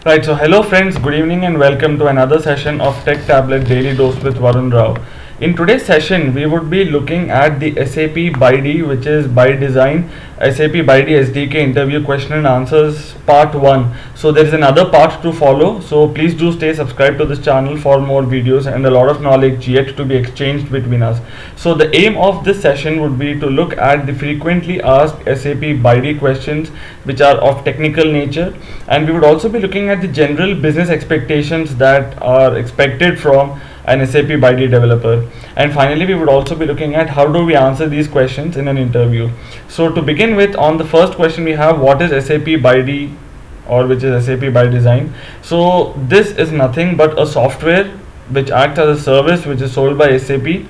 Right, so hello friends, good evening and welcome to another session of Tech Tablet Daily Dose with Varun Rao. In today's session, we would be looking at the SAP Byd, which is ByDesign, SAP Byd SDK interview question and answers part 1. So there is another part to follow, so please do stay subscribed to this channel for more videos and a lot of knowledge yet to be exchanged between us. So the aim of this session would be to look at the frequently asked SAP Byd questions which are of technical nature, and we would also be looking at the general business expectations that are expected from an SAP Byd developer. And finally, we would also be looking at how do we answer these questions in an interview. So to begin with, on the first question we have, what is SAP Byd, or which is SAP ByDesign? So this is nothing but a software which acts as a service which is sold by SAP.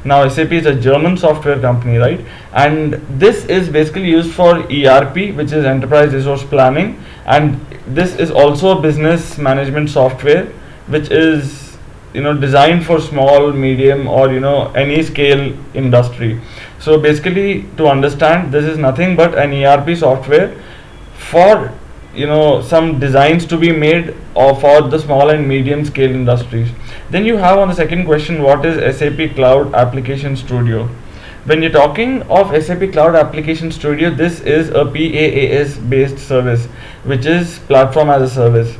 Now SAP is a German software company, right? And this is basically used for ERP, which is enterprise resource planning, and this is also a business management software which is designed for small, medium, or any scale industry. So basically, to understand, this is nothing but an ERP software for some designs to be made for the small and medium scale industries. Then you have on the second question, what is SAP Cloud Application Studio? When you're talking of SAP Cloud Application Studio, this is a PaaS based service, which is platform as a service.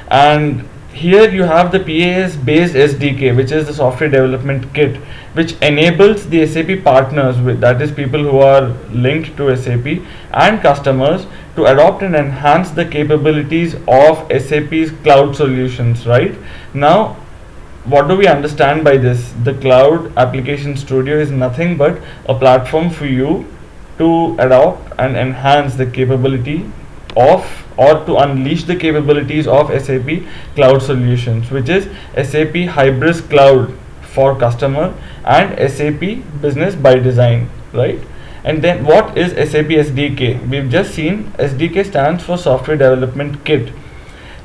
And here you have the PaaS based SDK, which is the software development kit, which enables the SAP partners, that is people who are linked to SAP, and customers to adopt and enhance the capabilities of SAP's cloud solutions. Right now, what do we understand by this? The Cloud Application Studio is nothing but a platform for you to adopt and enhance the capability of, or to unleash the capabilities of SAP cloud solutions, which is SAP Hybris Cloud for customer and SAP Business ByDesign, right? And then what is SAP SDK? We've just seen SDK stands for Software Development Kit.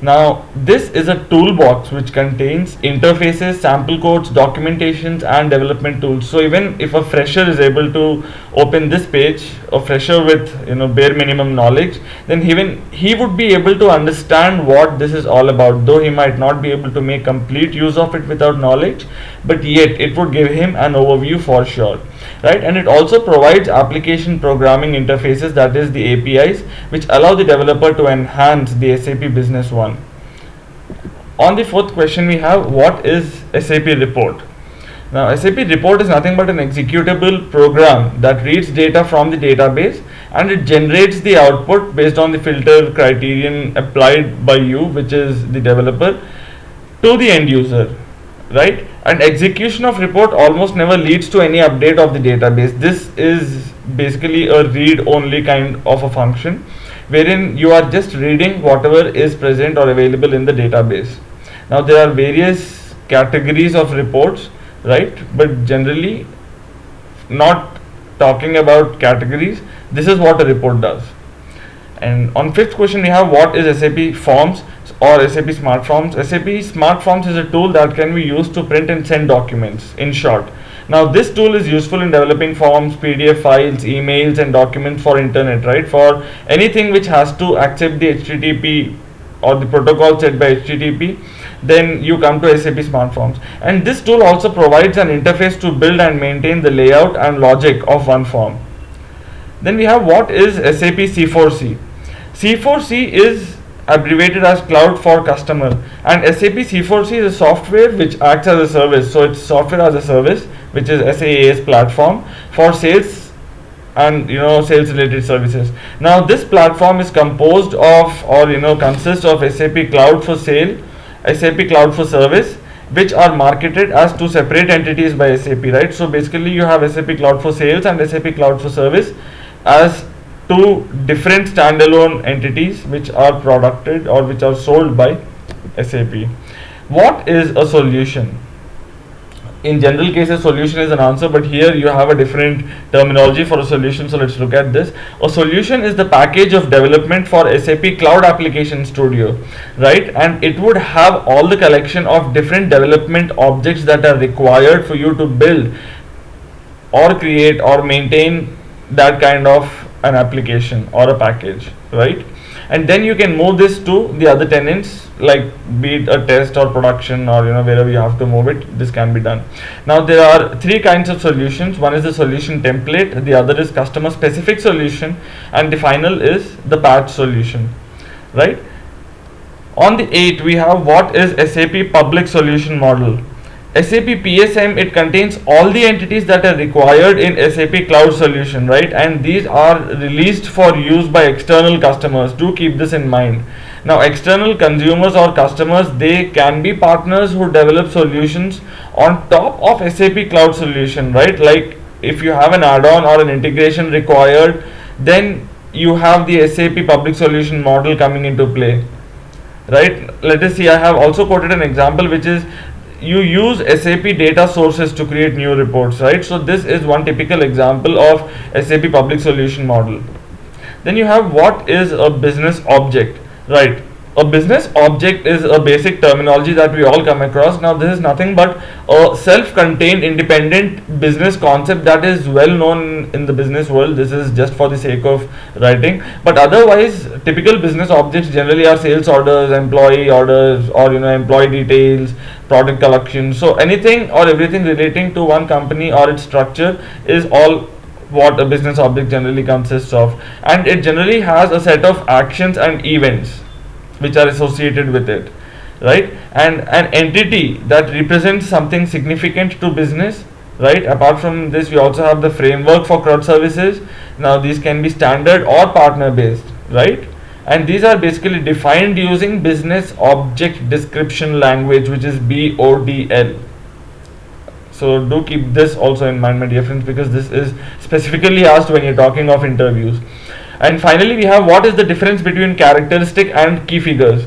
Now this is a toolbox which contains interfaces, sample codes, documentations, and development tools. So even if a fresher is able to open this page, a fresher with bare minimum knowledge, then he would be able to understand what this is all about, though he might not be able to make complete use of it without knowledge, but yet it would give him an overview for sure. Right, and it also provides application programming interfaces, that is the APIs, which allow the developer to enhance the SAP Business One. On the fourth question we have, what is SAP Report? Now SAP Report is nothing but an executable program that reads data from the database and it generates the output based on the filter criterion applied by you, which is the developer, to the end user. Right, and execution of report almost never leads to any update of the database. This is basically a read only kind of a function, wherein you are just reading whatever is present or available in the database. Now there are various categories of reports, right, but generally not talking about categories, this is what a report does. And on fifth question we have, what is SAP Forms or SAP Smart Forms? SAP Smart Forms is a tool that can be used to print and send documents, in short. Now this tool is useful in developing forms, PDF files, emails, and documents for internet, right? For anything which has to accept the HTTP or the protocol set by HTTP, then you come to SAP Smart Forms. And this tool also provides an interface to build and maintain the layout and logic of one form. Then we have, what is SAP C4C? C4C is abbreviated as Cloud for Customer, and SAP C4C is a software which acts as a service. So it's software as a service, which is SaaS platform for sales and sales related services. Now this platform is composed of, or consists of SAP Cloud for Sale, SAP Cloud for Service, which are marketed as two separate entities by SAP, right? So basically you have SAP Cloud for Sales and SAP Cloud for Service as two different standalone entities which are producted or which are sold by SAP. What is a solution? In general cases, solution is an answer, but here you have a different terminology for a solution. So let's look at this. A solution is the package of development for SAP Cloud Application Studio, right? And it would have all the collection of different development objects that are required for you to build or create or maintain that kind of an application or a package, right? and then you can move this to the other tenants, like be it a test or production, or wherever you have to move it, this can be done. Now there are three kinds of solutions. One is the solution template, the other is customer specific solution, and the final is the patch solution, right? On the 8, we have what is SAP public solution model. SAP PSM, it contains all the entities that are required in SAP cloud solution, right? And these are released for use by external customers. Do keep this in mind. Now external consumers or customers, they can be partners who develop solutions on top of SAP cloud solution, right? Like if you have an add-on or an integration required, then you have the SAP public solution model coming into play, right? Let us see, I have also quoted an example, which is you use SAP data sources to create new reports, right? So this is one typical example of SAP public solution model. Then you have what is a business object, right? A business object is a basic terminology that we all come across. Now this is nothing but a self-contained independent business concept that is well known in the business world. This is just for the sake of writing, but otherwise typical business objects generally are sales orders, employee orders, or employee details, product collection. So anything or everything relating to one company or its structure is all what a business object generally consists of, and it generally has a set of actions and events which are associated with it, right? And an entity that represents something significant to business, right? Apart from this, we also have the framework for crowd services. Now these can be standard or partner based, right? And these are basically defined using business object description language, which is BODL. So do keep this also in mind, my dear friends, because this is specifically asked when you're talking of interviews. And finally, we have what is the difference between characteristic and key figures,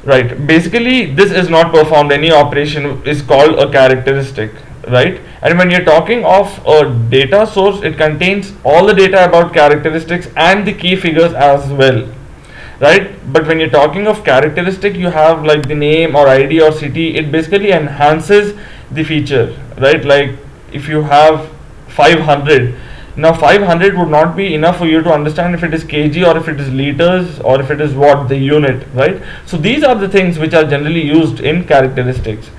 right? Basically, this is not performed. Any operation is called a characteristic, right? And when you're talking of a data source, it contains all the data about characteristics and the key figures as well, right? But when you're talking of characteristic, you have like the name or ID or city. It basically enhances the feature, right? Like if you have 500, now 500 would not be enough for you to understand if it is kg or if it is liters or if it is what the unit, right? So these are the things which are generally used in characteristics.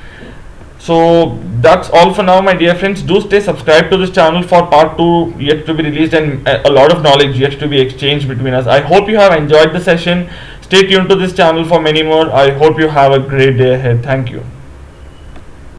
So that's all for now, my dear friends. Do stay subscribed to this channel for part 2 yet to be released, and a lot of knowledge yet to be exchanged between us. I hope you have enjoyed the session. Stay tuned to this channel for many more. I hope you have a great day ahead. Thank you.